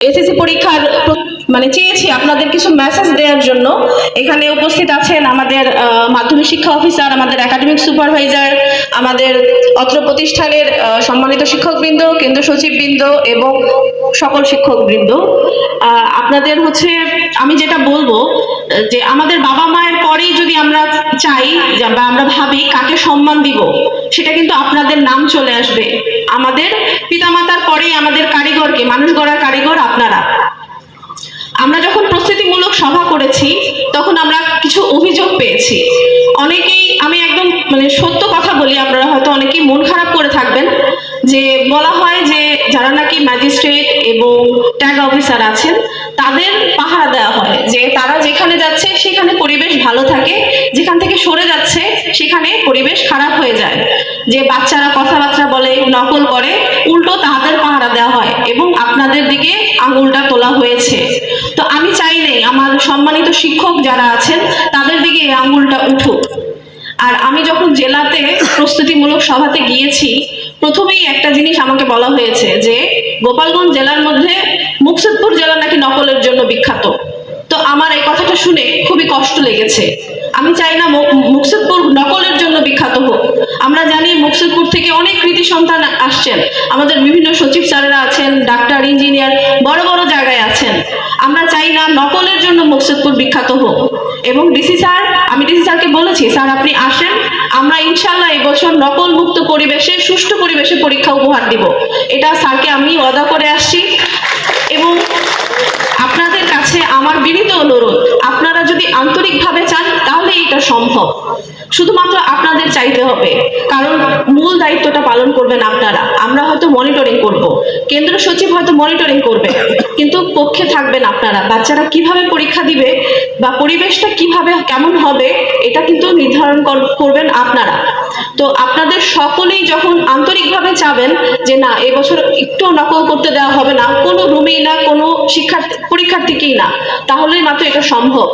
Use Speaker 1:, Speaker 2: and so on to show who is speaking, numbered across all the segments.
Speaker 1: SSC পরীক্ষার চেয়েছি আপনাদের কিছু মেসেজ দেওয়ার জন্য। এখানে উপস্থিত আছেন আমাদের মাধ্যমিক শিক্ষা অফিসার, আমাদের একাডেমিক সুপারভাইজার, আমাদের অত্র প্রতিষ্ঠানের সম্মানিত শিক্ষকবৃন্দ, কেন্দ্র সচিববৃন্দ এবং সকল শিক্ষকবৃন্দ। আপনাদের আমি যেটা বলবো যে আমাদের বাবা মায়ের পরেই যদি আমরা চাই বা আমরা ভাবি কাকে সম্মান দিব, সেটা কিন্তু আপনাদের নাম চলে আসবে। আমাদের পিতামাতার পরেই আমাদের কারিগরকে, মানুষ গড়ার কারিগর আপনারা। আমরা যখন প্রস্তুতিমূলক সভা করেছি তখন আমরা কিছু অভিযোগ পেয়েছি। অনেকেই, আমি একদম সত্য কথা বলি, আপনারা হয়তো অনেকেই মন খারাপ করে থাকবেন, যে বলা হয় যে যারা নাকি ম্যাজিস্ট্রেট এবং ট্যাগ অফিসার আছেন তাদের পাহারা দেওয়া হয়, যে তারা যেখানে যাচ্ছে সেখানে পরিবেশ ভালো থাকে, যেখান থেকে সরে যাচ্ছে সেখানে পরিবেশ খারাপ হয়ে যায়, যে বাচ্চারা কথাবার্তা বলে, নকল করে, উল্টো তাদের পাহারা দেওয়া হয় এবং আপনাদের দিকে আঙুলটা তোলা হয়েছে। তো আমি চাই নাই আমার সম্মানিত শিক্ষক যারা আছেন তাদের দিকে এই আঙুলটা উঠুক। আর আমি যখন জেলাতে প্রস্তুতিমূলক সভাতে গিয়েছি, প্রথমেই একটা জিনিস আমাকে বলা হয়েছে যে গোপালগঞ্জ জেলার মধ্যে মুকসুদপুর জেলা নাকি নকলের জন্য বিখ্যাত। তো আমার এই কথাটা শুনে খুবই কষ্ট লেগেছে। আমি চাই না মুকসুদপুর নকলের জন্য বিখ্যাত হোক। আমরা জানি মুকসুদপুর থেকে অনেক কৃতি সন্তান আসছেন, আমাদের বিভিন্ন সচিব স্যারেরা আছেন, ডাক্তার, ইঞ্জিনিয়ার, বড় বড় জায়গায় আছেন। আমরা চাই না নকলের জন্য মুকসুদপুর বিখ্যাত হোক। এবং আমি ডিসি স্যারকে বলেছি, স্যার আপনি আসেন, আমরা ইনশাল্লাহ এবছর নকল মুক্ত পরিবেশে, সুষ্ঠু পরিবেশে পরীক্ষা উপহার দিব। এটা স্যারকে আমি ওয়াদা করে আসছি। এবং আপনাদের কাছে আমার বিনীত অনুরোধ, আপনারা যদি আন্তরিকভাবে চান তাহলে এটা সম্ভব। শুধুমাত্র আপনাদের চাইতে হবে, কারণ মূল দায়িত্বটা পালন করবেন আপনারা। আমরা হয়তো মনিটরিং করব, কেন্দ্র সচিব হয়তো মনিটরিং করবে, কিন্তু পক্ষে থাকবেন আপনারা। বাচ্চারা কিভাবে পরীক্ষা দিবে বা পরিবেশটা কেমন হবে এটা কিন্তু নির্ধারণ করবেন আপনারা। তো আপনাদের সকলেই যখন আন্তরিকভাবে চাবেন যে না, এবছর একটু নকল করতে দেওয়া হবে না, কোনো রুমেই না, কোনো পরীক্ষার্থীকেই না, তাহলেই মাত্র এটা সম্ভব।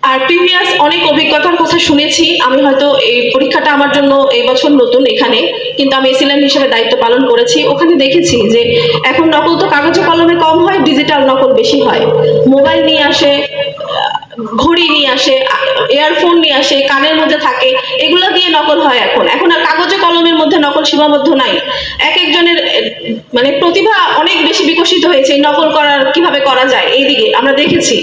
Speaker 1: আর প্রিভিয়াস অনেক অভিজ্ঞতার কথা শুনেছি। আমি হয়তো এই পরীক্ষাটা আমার জন্য এই বছর নতুন এখানে, কিন্তু আমি এসিলেন্ট হিসেবে দায়িত্ব পালন করেছি। ওখানে দেখেছি যে এখন নকল তো কাগজে কলমে কম হয়, ডিজিটাল নকল বেশি হয়। মোবাইল নিয়ে আসে, ঘড়ি নিয়ে আসে, ইয়ারফোন নিয়ে আসে, কানের মধ্যে থাকে, এগুলো দিয়ে নকল হয়। এখন আর কাগজে কলমের মধ্যে নকল সীমাবদ্ধ নাই। এক একজনের প্রতিভা অনেক বেশি বিকশিত হয়েছে এই নকল কিভাবে করা যায়, এইদিকে আমরা দেখেছি।